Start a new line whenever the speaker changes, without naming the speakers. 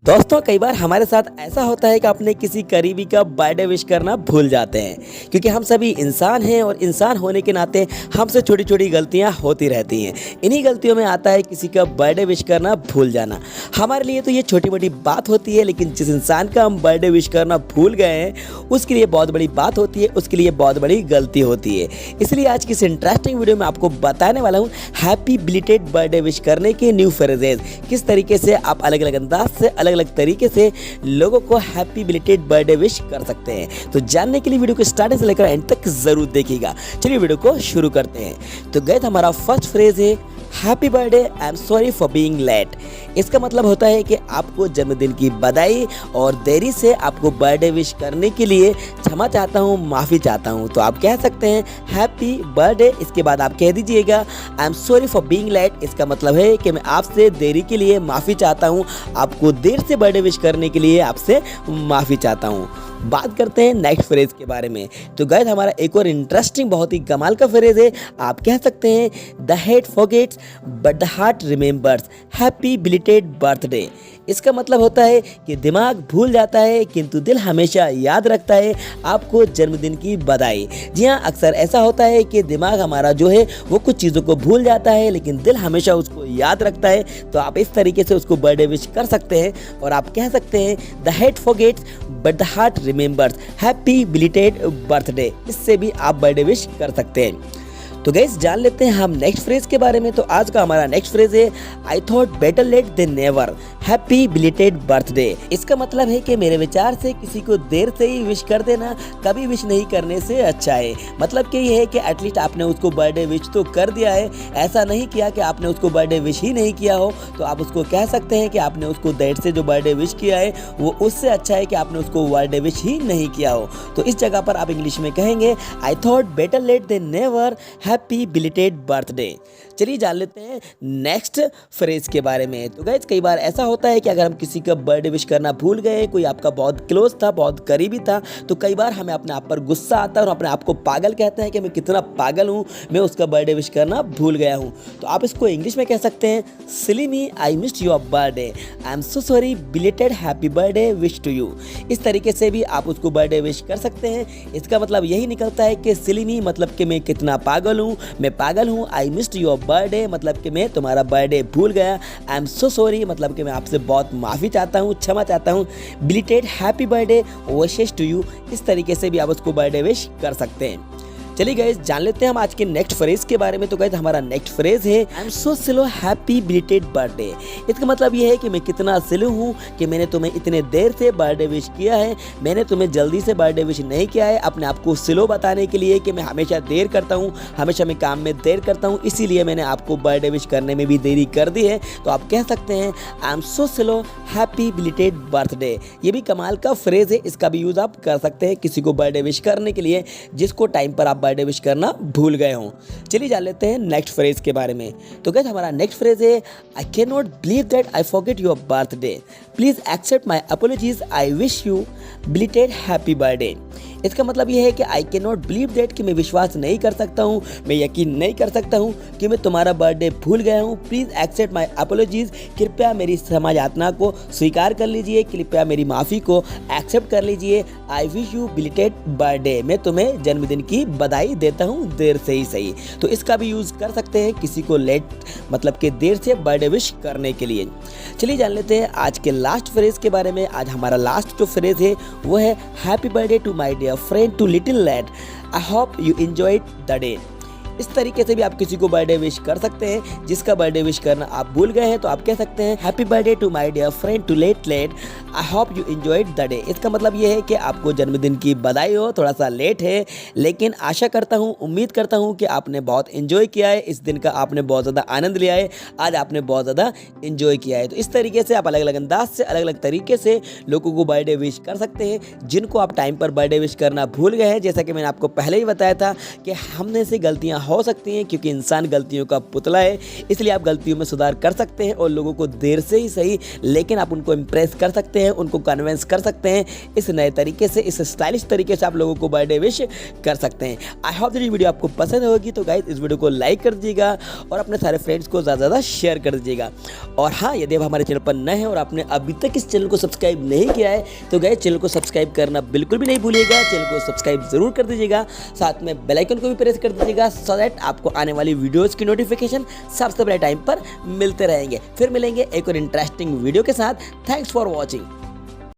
दोस्तों कई बार हमारे साथ ऐसा होता है कि अपने किसी करीबी का बर्थडे विश करना भूल जाते हैं क्योंकि हम सभी इंसान हैं और इंसान होने के नाते हमसे छोटी छोटी गलतियां होती रहती हैं। इन्हीं गलतियों में आता है किसी का बर्थडे विश करना भूल जाना। हमारे लिए तो ये छोटी मोटी बात होती है, लेकिन जिस इंसान का हम बर्थडे विश करना भूल गए हैं उसके लिए बहुत बड़ी बात होती है, उसके लिए बहुत बड़ी गलती होती है। इसलिए आज की इस इंटरेस्टिंग वीडियो में आपको बताने वाला हूँ हैप्पी बिलेटेड बर्थडे विश करने के न्यू फ्रेजेज, किस तरीके से आप अलग अलग अंदाज से अलग अलग तरीके से लोगों को हैप्पी बिलेटेड बर्थडे विश कर सकते हैं। तो जानने के लिए वीडियो को स्टार्टिंग से लेकर एंड तक जरूर देखिएगा। चलिए वीडियो को शुरू करते हैं। तो गाइस हमारा फर्स्ट फ्रेज है happy birthday, I am sorry for being late. इसका मतलब होता है कि आपको जन्मदिन की बधाई और देरी से आपको बर्थडे विश करने के लिए क्षमा चाहता हूँ, माफ़ी चाहता हूँ। तो आप कह सकते हैं हैप्पी बर्थडे, इसके बाद आप कह दीजिएगा I am sorry for being late. इसका मतलब है कि मैं आपसे देरी के लिए माफ़ी चाहता हूँ, आपको देर से बर्थडे विश करने के लिए आपसे माफ़ी चाहता हूँ। बात करते हैं नेक्स्ट फ्रेज के बारे में। तो गाइस हमारा एक और इंटरेस्टिंग बहुत ही कमाल का फ्रेज है। आप कह सकते हैं the head forgets but the heart remembers, happy belated birthday. इसका मतलब होता है कि दिमाग भूल जाता है किंतु दिल हमेशा याद रखता है आपको जन्मदिन की बधाई। जी हाँ, अक्सर ऐसा होता है कि दिमाग हमारा जो है वो कुछ चीज़ों को भूल जाता है लेकिन दिल हमेशा उसको याद रखता है। तो आप इस तरीके से उसको बर्थडे विश कर सकते हैं और आप कह सकते हैं the head forgets but the heart remembers, happy belated birthday. इससे भी आप बर्थडे विश कर सकते हैं। तो गाइस जान लेते हैं हम नेक्स्ट फ्रेज के बारे में। तो आज का हमारा नेक्स्ट फ्रेज है I thought better late than never, happy belated birthday. इसका मतलब है कि मेरे विचार से किसी को देर से ही विश कर देना कभी विश नहीं करने से अच्छा है। मतलब कि ये है कि एटलीस्ट आपने उसको बर्थडे विश तो कर दिया है, ऐसा नहीं किया कि आपने उसको बर्थडे विश ही नहीं किया हो। तो आप उसको कह सकते हैं कि आपने उसको देर से जो बर्थडे विश किया है वो उससे अच्छा है कि आपने उसको बर्थडे विश ही नहीं किया हो। तो इस जगह पर आप इंग्लिश में कहेंगे I thought better late than never, happy belated birthday. चलिए जान लेते हैं नेक्स्ट फ्रेज के बारे में। तो गाइस कई बार ऐसा होता है कि अगर हम किसी का बर्थडे विश करना भूल गए, कोई आपका बहुत क्लोज था, बहुत करीबी था, तो कई बार हमें अपने आप पर गुस्सा आता है और अपने आप को पागल कहते हैं कि मैं कितना पागल हूँ, मैं उसका बर्थडे विश करना भूल गया हूँ। तो आप इसको इंग्लिश में कह सकते हैं silly me, I missed your birthday, I am so sorry belated happy birthday wish to you. इस तरीके से भी आप उसको बर्थडे विश कर सकते हैं। इसका मतलब यही निकलता है कि सिली मी मतलब कि मैं कितना पागल हूँ, मैं पागल हूँ। आई मिस्ड योर बर्थडे मतलब कि मैं तुम्हारा बर्थडे भूल गया। आई एम सो सॉरी मतलब कि मैं आपसे बहुत माफ़ी चाहता हूँ, क्षमा चाहता हूँ। Belated happy birthday wishes to you. इस तरीके से भी आप उसको बर्थडे विश कर सकते हैं। चलिए गाइस जान लेते हैं हम आज के नेक्स्ट फ्रेज के बारे में। तो गाइस हमारा नेक्स्ट फ्रेज है आई am so slow happy belated birthday. इसका मतलब ये है कि मैं कितना स्लो हूँ कि मैंने तुम्हें इतने देर से बर्थडे विश किया है, मैंने तुम्हें जल्दी से बर्थडे विश नहीं किया है। अपने आप को स्लो बताने के लिए कि मैं हमेशा देर करता हूँ, हमेशा मैं काम में देर करता हूँ, इसीलिए मैंने आपको बर्थडे विश करने में भी देरी कर दी है। तो आप कह सकते हैं आई am so slow happy belated birthday. ये भी कमाल का फ्रेज है, इसका भी यूज़ आप कर सकते हैं किसी को बर्थडे विश करने के लिए जिसको टाइम पर आप बर्थडे विश करना भूल गए हों। चलिए जान लेते हैं नेक्स्ट फ्रेज के बारे में। तो गाइस हमारा नेक्स्ट फ्रेज है I can not believe that I forget your birthday, please accept my apologies, I wish you belated happy birthday. इसका मतलब ये है कि I can not believe that कि मैं विश्वास नहीं कर सकता हूँ, मैं यकीन नहीं कर सकता हूँ कि मैं तुम्हारा बर्थडे भूल गया हूँ। प्लीज़ एक्सेप्ट माई अपोलॉजीज, कृपया मेरी क्षमा याचना को स्वीकार कर लीजिए, कृपया मेरी माफ़ी को एक्सेप्ट कर लीजिए। आई विश यू बिलेटेड बर्थडे, मैं तुम्हें जन्मदिन की बधाई देता हूँ देर से ही सही। तो इसका भी यूज़ कर सकते हैं किसी को लेट मतलब कि देर से बर्थडे विश करने के लिए। चलिए जान लेते हैं आज के लास्ट फ्रेज के बारे में। आज हमारा लास्ट जो फ्रेज है वो है happy birthday to my dear friend too little late, I hope you enjoyed the day। इस तरीके से भी आप किसी को बर्थडे विश कर सकते हैं जिसका बर्थडे विश करना आप भूल गए हैं। तो आप कह सकते हैं happy birthday to my dear friend too late, I hope you enjoyed the day. इसका मतलब ये है कि आपको जन्मदिन की बधाई हो, थोड़ा सा लेट है लेकिन आशा करता हूँ, उम्मीद करता हूँ कि आपने बहुत एंजॉय किया है, इस दिन का आपने बहुत ज़्यादा आनंद लिया है, आज आपने बहुत ज़्यादा एंजॉय किया है। तो इस तरीके से आप अलग अलग अंदाज से अलग अलग तरीके से लोगों को बर्थडे विश कर सकते हैं जिनको आप टाइम पर बर्थडे विश करना भूल गए हैं। जैसा कि मैंने आपको पहले ही बताया था कि हमने से गलतियाँ हो सकती हैं, क्योंकि इंसान गलतियों का पुतला है। इसलिए आप गलतियों में सुधार कर सकते हैं और लोगों को देर से ही सही, लेकिन आप उनको इम्प्रेस कर सकते हैं, उनको कन्विंस कर सकते हैं। इस नए तरीके से, इस स्टाइलिश तरीके से आप लोगों को बर्थडे विश कर सकते हैं। आई होप ये वीडियो आपको पसंद होगी। तो गाइस, इस वीडियो को लाइक कर दीजिएगा और अपने सारे फ्रेंड्स को ज़्यादा से ज़्यादा शेयर कर दीजिएगा। और हाँ, यदि आप हमारे चैनल पर नए हैं और आपने अभी तक इस चैनल को सब्सक्राइब नहीं किया है तो गाइस, चैनल को सब्सक्राइब करना बिल्कुल भी नहीं भूलिएगा। चैनल को सब्सक्राइब जरूर कर दीजिएगा, साथ में बेल आइकन को भी प्रेस कर दीजिएगा, सो दैट आपको आने वाली वीडियोस की नोटिफिकेशन सबसे पहले टाइम पर मिलते रहेंगे। फिर मिलेंगे एक और इंटरेस्टिंग वीडियो के साथ। Thanks for watching.